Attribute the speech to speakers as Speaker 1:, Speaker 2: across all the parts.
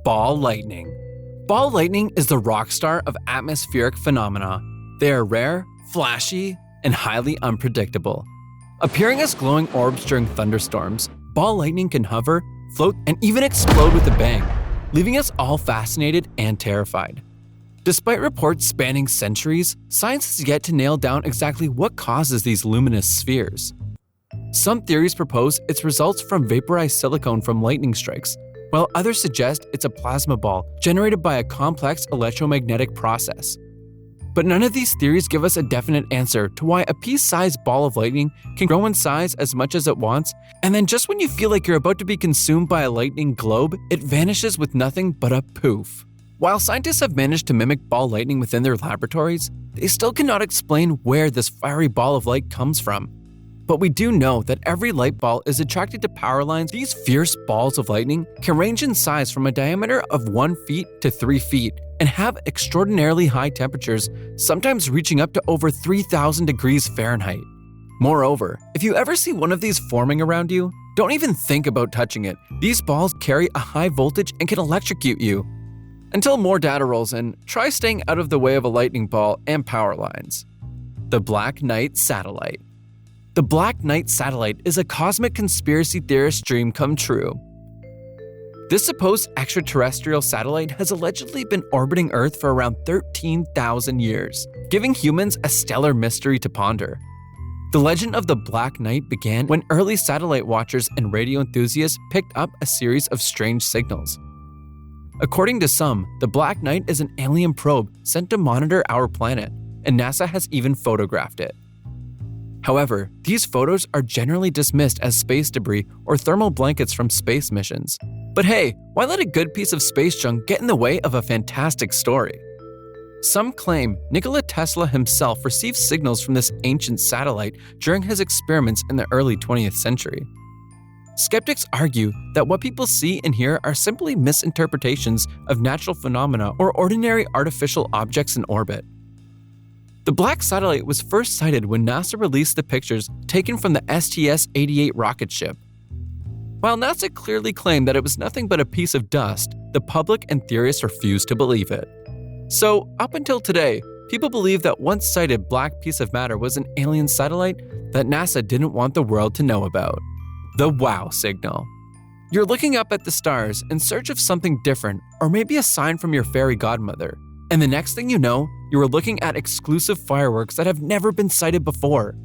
Speaker 1: Ball lightning. Ball lightning is the rock star of atmospheric phenomena. They are rare, flashy, and highly unpredictable. Appearing as glowing orbs during thunderstorms, ball lightning can hover, float, and even explode with a bang, leaving us all fascinated and terrified. Despite reports spanning centuries, science has yet to nail down exactly what causes these luminous spheres. Some theories propose it's results from vaporized silicone from lightning strikes, while others suggest it's a plasma ball generated by a complex electromagnetic process. But none of these theories give us a definite answer to why a pea-sized ball of lightning can grow in size as much as it wants, and then just when you feel like you're about to be consumed by a lightning globe, it vanishes with nothing but a poof. While scientists have managed to mimic ball lightning within their laboratories, they still cannot explain where this fiery ball of light comes from. But we do know that every light ball is attracted to power lines. These fierce balls of lightning can range in size from a diameter of 1 feet to 3 feet and have extraordinarily high temperatures, sometimes reaching up to over 3,000 degrees Fahrenheit. Moreover, if you ever see one of these forming around you, don't even think about touching it. These balls carry a high voltage and can electrocute you. Until more data rolls in, try staying out of the way of a lightning ball and power lines. The Black Knight Satellite. The Black Knight Satellite is a cosmic conspiracy theorist dream come true. This supposed extraterrestrial satellite has allegedly been orbiting Earth for around 13,000 years, giving humans a stellar mystery to ponder. The legend of the Black Knight began when early satellite watchers and radio enthusiasts picked up a series of strange signals. According to some, the Black Knight is an alien probe sent to monitor our planet, and NASA has even photographed it. However, these photos are generally dismissed as space debris or thermal blankets from space missions. But hey, why let a good piece of space junk get in the way of a fantastic story? Some claim Nikola Tesla himself received signals from this ancient satellite during his experiments in the early 20th century. Skeptics argue that what people see and hear are simply misinterpretations of natural phenomena or ordinary artificial objects in orbit. The black satellite was first sighted when NASA released the pictures taken from the STS-88 rocket ship. While NASA clearly claimed that it was nothing but a piece of dust, the public and theorists refused to believe it. So, up until today, people believe that once sighted black piece of matter was an alien satellite that NASA didn't want the world to know about. The wow signal. You're looking up at the stars in search of something different, or maybe a sign from your fairy godmother. And the next thing you know, you are looking at exclusive fireworks that have never been sighted before.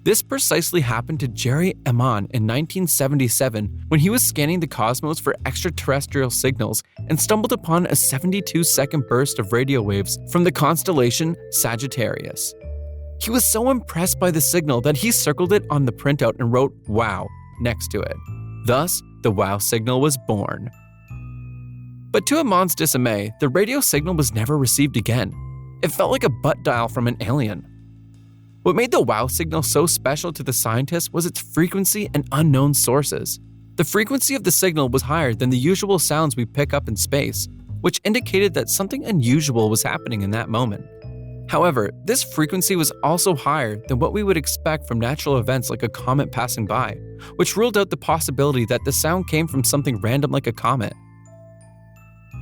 Speaker 1: This precisely happened to Jerry Amon in 1977 when he was scanning the cosmos for extraterrestrial signals and stumbled upon a 72-second burst of radio waves from the constellation Sagittarius. He was so impressed by the signal that he circled it on the printout and wrote "Wow" next to it. Thus, the wow signal was born. But to Amon's dismay, the radio signal was never received again. It felt like a butt dial from an alien. What made the wow signal so special to the scientists was its frequency and unknown sources. The frequency of the signal was higher than the usual sounds we pick up in space, which indicated that something unusual was happening in that moment. However, this frequency was also higher than what we would expect from natural events like a comet passing by, which ruled out the possibility that the sound came from something random like a comet.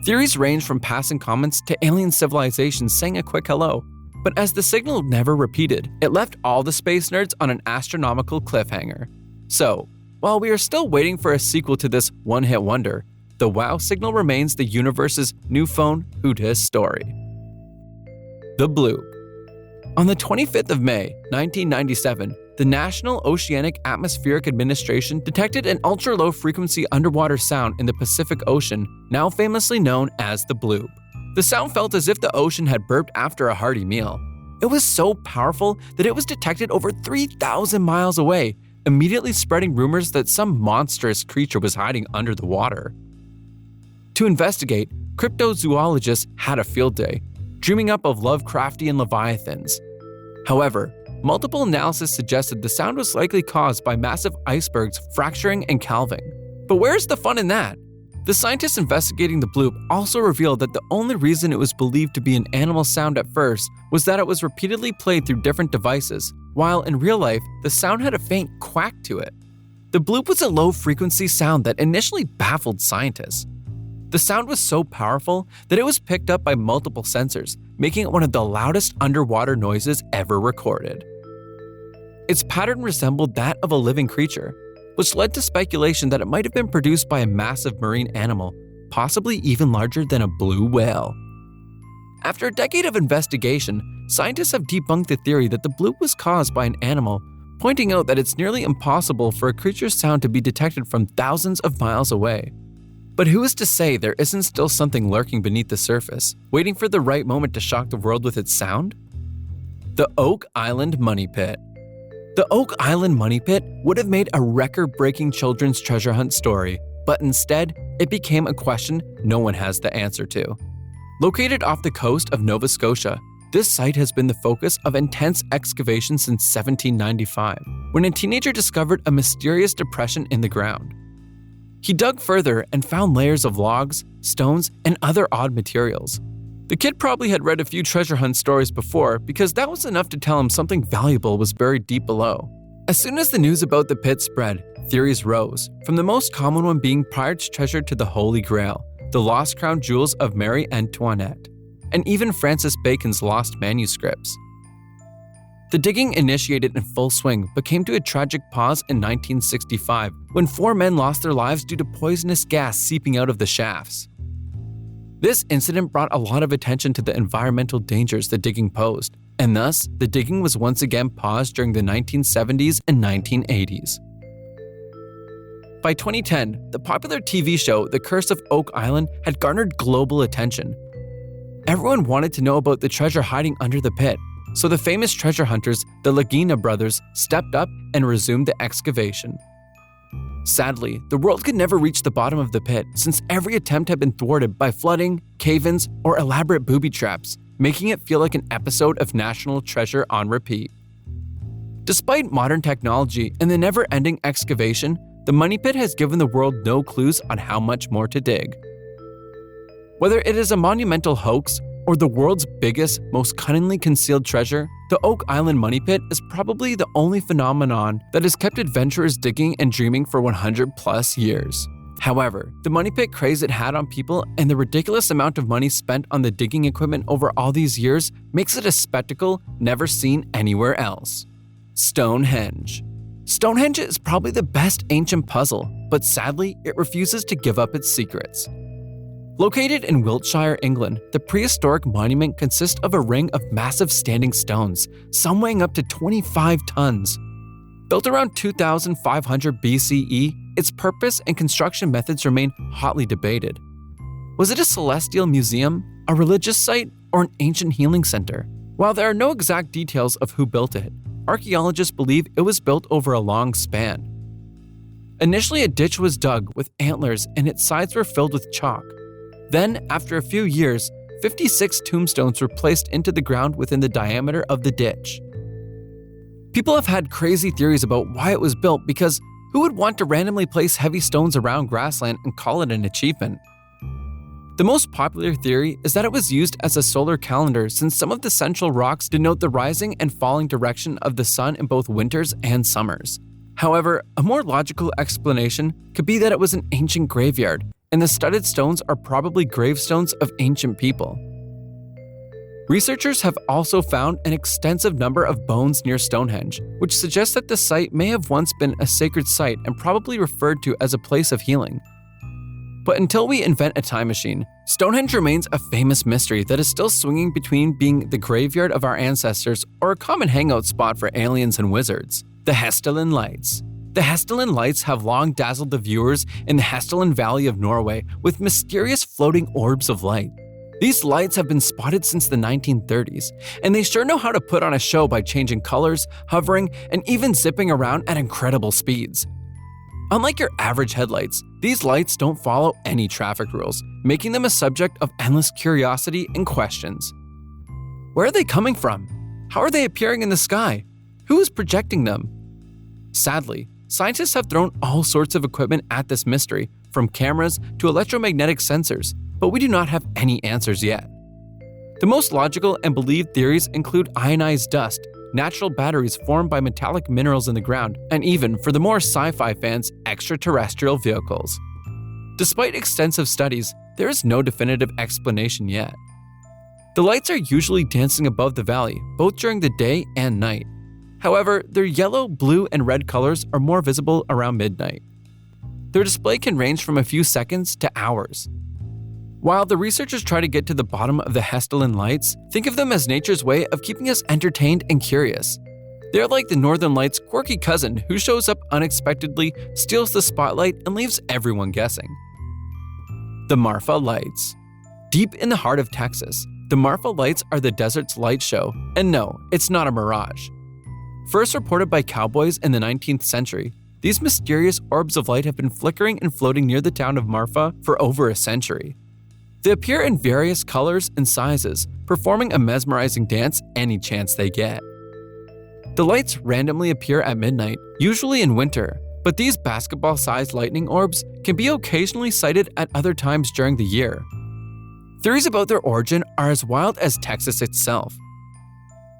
Speaker 1: Theories range from passing comets to alien civilizations saying a quick hello, but as the signal never repeated, it left all the space nerds on an astronomical cliffhanger. So, while we are still waiting for a sequel to this one-hit wonder, the wow signal remains the universe's new phone who-dis story. The Bloop. On the 25th of May, 1997, the National Oceanic Atmospheric Administration detected an ultra-low frequency underwater sound in the Pacific Ocean, now famously known as the Bloop. The sound felt as if the ocean had burped after a hearty meal. It was so powerful that it was detected over 3,000 miles away, immediately spreading rumors that some monstrous creature was hiding under the water. To investigate, cryptozoologists had a field day, dreaming up of Lovecraftian leviathans. However, multiple analysis suggested the sound was likely caused by massive icebergs fracturing and calving. But where's the fun in that? The scientists investigating the Bloop also revealed that the only reason it was believed to be an animal sound at first was that it was repeatedly played through different devices, while in real life, the sound had a faint quack to it. The Bloop was a low-frequency sound that initially baffled scientists. The sound was so powerful that it was picked up by multiple sensors, making it one of the loudest underwater noises ever recorded. Its pattern resembled that of a living creature, which led to speculation that it might have been produced by a massive marine animal, possibly even larger than a blue whale. After a decade of investigation, scientists have debunked the theory that the bloop was caused by an animal, pointing out that it's nearly impossible for a creature's sound to be detected from thousands of miles away. But who is to say there isn't still something lurking beneath the surface, waiting for the right moment to shock the world with its sound? The Oak Island Money Pit. The Oak Island Money Pit would have made a record-breaking children's treasure hunt story, but instead, it became a question no one has the answer to. Located off the coast of Nova Scotia, this site has been the focus of intense excavation since 1795, when a teenager discovered a mysterious depression in the ground. He dug further and found layers of logs, stones, and other odd materials. The kid probably had read a few treasure hunt stories before because that was enough to tell him something valuable was buried deep below. As soon as the news about the pit spread, theories rose, from the most common one being Pirate's treasure to the Holy Grail, the lost crown jewels of Marie Antoinette, and even Francis Bacon's lost manuscripts. The digging initiated in full swing but came to a tragic pause in 1965 when 4 men lost their lives due to poisonous gas seeping out of the shafts. This incident brought a lot of attention to the environmental dangers the digging posed, and thus the digging was once again paused during the 1970s and 1980s. By 2010, the popular TV show The Curse of Oak Island had garnered global attention. Everyone wanted to know about the treasure hiding under the pit, so the famous treasure hunters, the Lagina brothers, stepped up and resumed the excavation. Sadly, the world could never reach the bottom of the pit since every attempt had been thwarted by flooding, cave-ins, or elaborate booby traps, making it feel like an episode of National Treasure on repeat. Despite modern technology and the never-ending excavation, the Money Pit has given the world no clues on how much more to dig. Whether it is a monumental hoax or the world's biggest, most cunningly concealed treasure, the Oak Island Money Pit is probably the only phenomenon that has kept adventurers digging and dreaming for 100+ years. However, the Money Pit craze it had on people and the ridiculous amount of money spent on the digging equipment over all these years makes it a spectacle never seen anywhere else. Stonehenge. Stonehenge is probably the best ancient puzzle, but sadly, it refuses to give up its secrets. Located in Wiltshire, England, the prehistoric monument consists of a ring of massive standing stones, some weighing up to 25 tons. Built around 2500 BCE, its purpose and construction methods remain hotly debated. Was it a celestial museum, a religious site, or an ancient healing center? While there are no exact details of who built it, archaeologists believe it was built over a long span. Initially, a ditch was dug with antlers and its sides were filled with chalk. Then, after a few years, 56 tombstones were placed into the ground within the diameter of the ditch. People have had crazy theories about why it was built because who would want to randomly place heavy stones around grassland and call it an achievement? The most popular theory is that it was used as a solar calendar since some of the central rocks denote the rising and falling direction of the sun in both winters and summers. However, a more logical explanation could be that it was an ancient graveyard, and the studded stones are probably gravestones of ancient people. Researchers have also found an extensive number of bones near Stonehenge, which suggests that the site may have once been a sacred site and probably referred to as a place of healing. But until we invent a time machine, Stonehenge remains a famous mystery that is still swinging between being the graveyard of our ancestors or a common hangout spot for aliens and wizards. The Hessdalen Lights. The Hessdalen Lights have long dazzled the viewers in the Hessdalen Valley of Norway with mysterious floating orbs of light. These lights have been spotted since the 1930s, and they sure know how to put on a show by changing colors, hovering, and even zipping around at incredible speeds. Unlike your average headlights, these lights don't follow any traffic rules, making them a subject of endless curiosity and questions. Where are they coming from? How are they appearing in the sky? Who is projecting them? Sadly, scientists have thrown all sorts of equipment at this mystery, from cameras to electromagnetic sensors, but we do not have any answers yet. The most logical and believed theories include ionized dust, natural batteries formed by metallic minerals in the ground, and even, for the more sci-fi fans, extraterrestrial vehicles. Despite extensive studies, there is no definitive explanation yet. The lights are usually dancing above the valley, both during the day and night. However, their yellow, blue, and red colors are more visible around midnight. Their display can range from a few seconds to hours. While the researchers try to get to the bottom of the Hessdalen Lights, think of them as nature's way of keeping us entertained and curious. They're like the Northern Lights' quirky cousin who shows up unexpectedly, steals the spotlight, and leaves everyone guessing. The Marfa Lights. Deep in the heart of Texas, the Marfa Lights are the desert's light show, and no, it's not a mirage. First reported by cowboys in the 19th century, these mysterious orbs of light have been flickering and floating near the town of Marfa for over a century. They appear in various colors and sizes, performing a mesmerizing dance any chance they get. The lights randomly appear at midnight, usually in winter, but these basketball-sized lightning orbs can be occasionally sighted at other times during the year. Theories about their origin are as wild as Texas itself.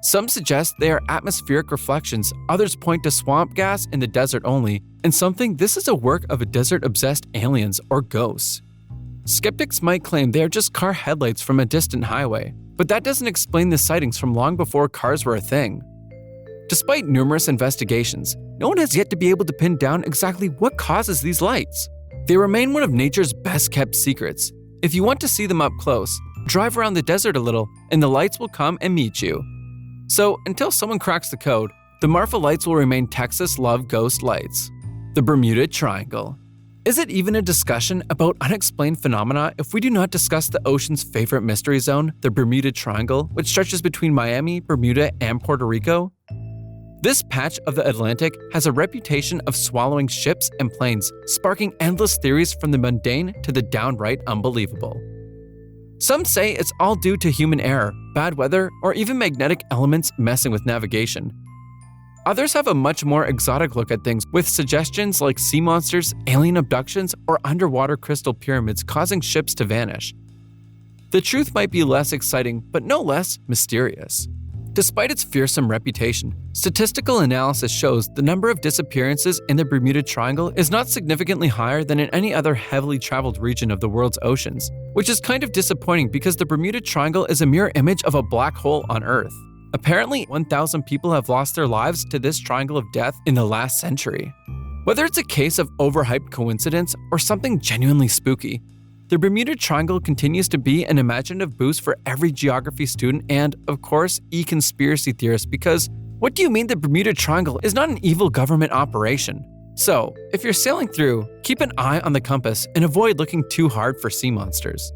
Speaker 1: Some suggest they are atmospheric reflections, others point to swamp gas in the desert only, and some think this is a work of desert-obsessed aliens or ghosts. Skeptics might claim they are just car headlights from a distant highway, but that doesn't explain the sightings from long before cars were a thing. Despite numerous investigations, no one has yet to be able to pin down exactly what causes these lights. They remain one of nature's best-kept secrets. If you want to see them up close, drive around the desert a little, and the lights will come and meet you. So, until someone cracks the code, the Marfa Lights will remain Texas Love Ghost Lights. The Bermuda Triangle. Is it even a discussion about unexplained phenomena if we do not discuss the ocean's favorite mystery zone, the Bermuda Triangle, which stretches between Miami, Bermuda, and Puerto Rico? This patch of the Atlantic has a reputation of swallowing ships and planes, sparking endless theories from the mundane to the downright unbelievable. Some say it's all due to human error, bad weather, or even magnetic elements messing with navigation. Others have a much more exotic look at things, with suggestions like sea monsters, alien abductions, or underwater crystal pyramids causing ships to vanish. The truth might be less exciting, but no less mysterious. Despite its fearsome reputation, statistical analysis shows the number of disappearances in the Bermuda Triangle is not significantly higher than in any other heavily traveled region of the world's oceans, which is kind of disappointing because the Bermuda Triangle is a mirror image of a black hole on Earth. Apparently, 1,000 people have lost their lives to this triangle of death in the last century. Whether it's a case of overhyped coincidence or something genuinely spooky, the Bermuda Triangle continues to be an imaginative boost for every geography student and, of course, e-conspiracy theorist because what do you mean the Bermuda Triangle is not an evil government operation? So, if you're sailing through, keep an eye on the compass and avoid looking too hard for sea monsters.